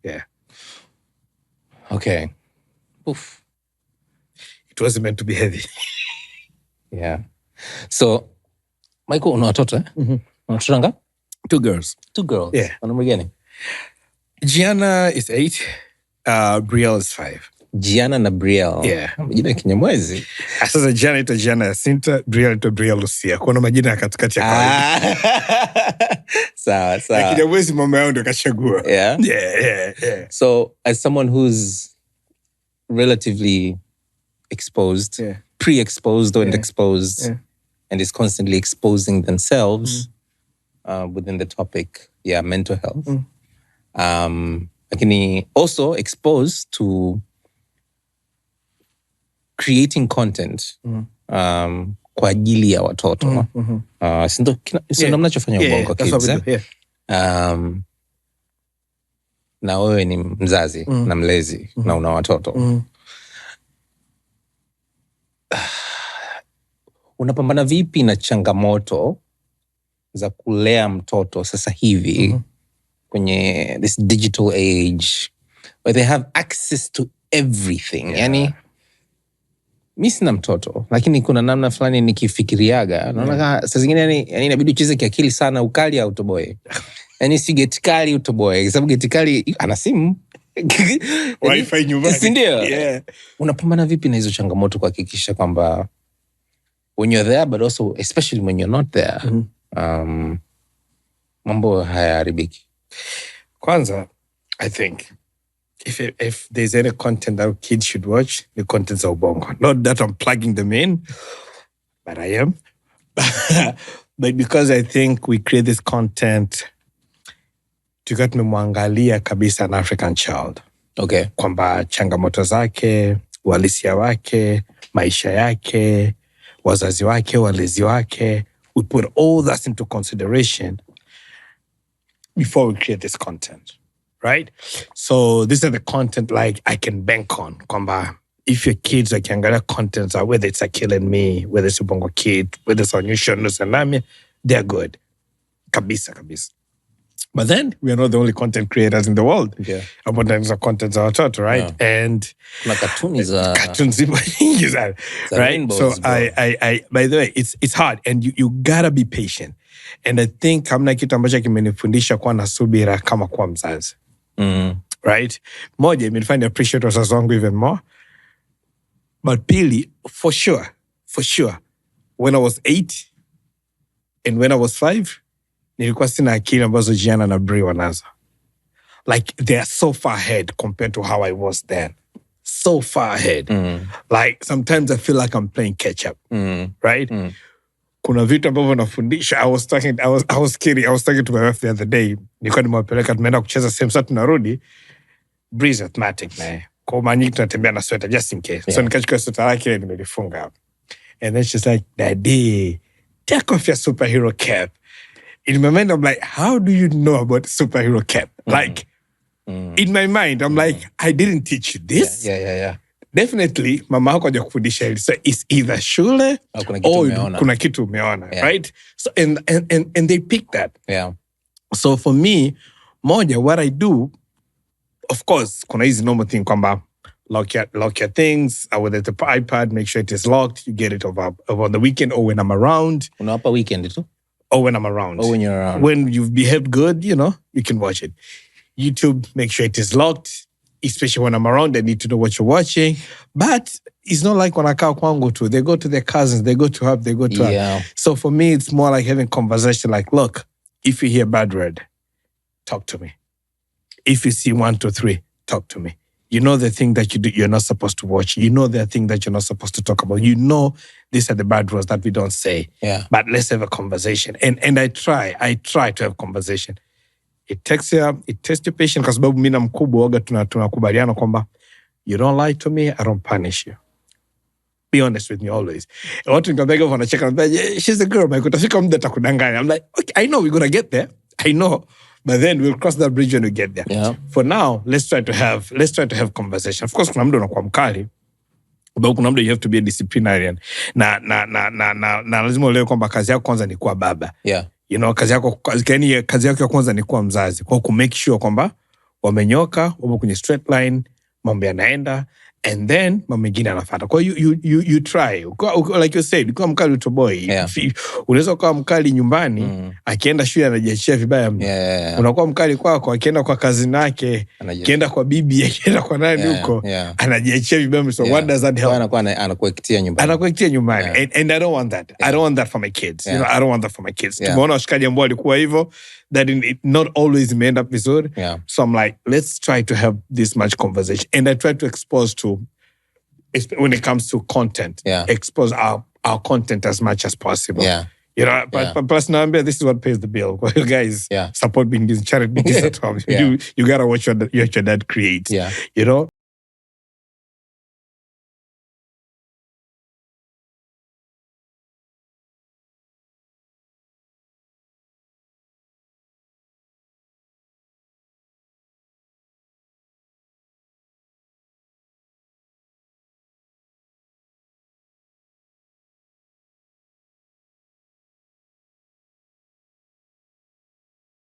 Yeah. Okay. Oof. It was meant to be heavy. Yeah. So, Michael, una watoto eh? Watoto ngapi? 2 girls. 2 girls. Yeah. Wanaume gani? Gianna is 8. Brielle is 5. Gianna na Brielle. Yeah. Majina Kinyamwezi. Sasa Gianna ito Gianna Jacinta, Brielle ito Brielle Lucia. Kuna majina ya katikati ya kawaida. Sawa. Ya Kinyamwezi mama yao ndio kachagua. Yeah? Yeah. So, as someone who's relatively exposed, pre-exposed and exposed, and is constantly exposing themselves within the topic, mental health. Lakini also exposed to creating content kwa ajili ya watoto. Sindo mnachofanya Ubongo Kids. Na wewe ni mzazi na mlezi na una watoto. Unapambana vipi na changamoto za kulea mtoto sasa hivi kwenye this digital age where they have access to everything? Yani mimi sina mtoto, lakini kuna namna fulani nikifikiriaga naona saa zingine yani inabidi ucheze kiakili sana, ukali au utoboe. Yani si get kali utoboe, kwa sababu get kali ana simu Wi-Fi nyumbani. Ndio. Yeah. Unapambana vipi na hizo changamoto kuhakikisha kwamba when you're there, but also especially when you're not there, mambo hayaharibiki? Kwanza, I think if there's any content that kids should watch, the content's of Ubongo. Not that I'm plugging them in, but I am. But because I think we create this content tukiwa tumemwangalia kabisa an African child. Okay. Kwamba changamoto zake, uhalisia wake, maisha yake, wazazi wake, walezi wake. We put all that into consideration before we create this content, right? So these are the content like I can bank on. Kwamba if your kids wakiangalia contents, whether it's Akil and Me, whether it's Ubongo Kid, whether it's on your show, they're good. Kabisa. But then we are not the only content creators in the world. Yeah. About the contents of watoto, right? Yeah. And cartoons, right? So I by the way, it's hard and you gotta be patient. And I think hamna kitu ambacho kimenifundisha kuwa na subira kama kuwa mzazi. Right? Moja, imenifanya appreciate wazazi wangu even more. But pili, for sure, when I was 8 and when I was 5, nilikuwa sina akili ambazo Gianna na Brie wanazo. Like, they are so far ahead compared to how I was then. So far ahead. Like, sometimes I feel like I'm playing catch up. Right? Kuna vitu ambavyo nafundisha. I was kidding. I was talking to my wife the other day. Nilikuwa nimewapeleka tumeenda kucheza same saa tunarudi. Bree's asthmatic naye. Kwa manyiki tunatembea na sweater just in case. Yeah. So nikachukua sweater lake nimelifunga. And then she's like, Daddy, take off your superhero cap. In my mind, I'm like, how do you know about superhero cap? Like, in my mind, I'm like, I didn't teach you this. Yeah. Definitely, mama hako haja kufundisha hili. So it's either shule or kuna kitu umeona, right? So and they pick that. Yeah. So for me, moja, what I do, of course, kuna hizi normal thing kwamba lock your things, whether it's the iPad, make sure it is locked. You get it over the weekend or when I'm around. Unawapa weekend tu? Or when I'm around. Or when you're around. When you've behaved good, you can watch it. YouTube, make sure it is locked. Especially when I'm around, they need to know what you're watching. But it's not like wanakaa kwangu tu. They go to their cousins, they go to her, they go to her. So for me, it's more like having conversation like, look, if you hear bad word, talk to me. If you see 1, 2, 3, talk to me. You know the thing that you do, you're not supposed to watch. You know the thing that you're not supposed to talk about. You know these are the bad words that we don't say. Yeah. But let's have a conversation. And I try to have conversation. It takes your patience kwa sababu mimi na mkubwa waga tunakubaliana kwamba you don't lie to me, I don't punish you. Be honest with me always. And watu nikabega wanacheka, she's a girl, Mike, utafika muda atakudanganya. I'm like, okay, I know we're going to get there. I know. But then we'll cross that bridge when we get there. Yeah. For now, let's try to have conversation. Of course, kuna muda unakuwa mkali. But kuna muda you have to be a disciplinarian. Na lazima uelewe kwamba kazi yako kwanza ni kuwa baba. Yeah. Kazi yako ya kwanza ni kuwa mzazi. Kwa ku make sure kwamba wamenyoka, wapo kwenye straight line, mambo yanaenda, and then mambo mengine anafuata. Kwa hiyo you try. Like you said, ukiwa mkali utoboi. Yeah. Unaweza kuwa mkali nyumbani, akienda shule anajiachia vibaya mno. Unakuwa mkali kwako, akienda kwa kazini yake, akienda kwa bibi, akienda kwa nani huko, anajiachia vibaya mno. So what does that help? Anakuekitia nyumbani. Anakuekitia nyumbani. And I don't want that. I don't want that for my kids. You know, I don't want that for my kids. Tumeona washikaji ambao walikuwa hivyo, that it not always may end up vizuri. So I'm like, let's try to have this much conversation. And I try to expose to, when it comes to content, expose our content as much as possible. You know, but personally, this is what pays the bill. You guys support being charity business at home. You gotta watch what your dad creates. You know.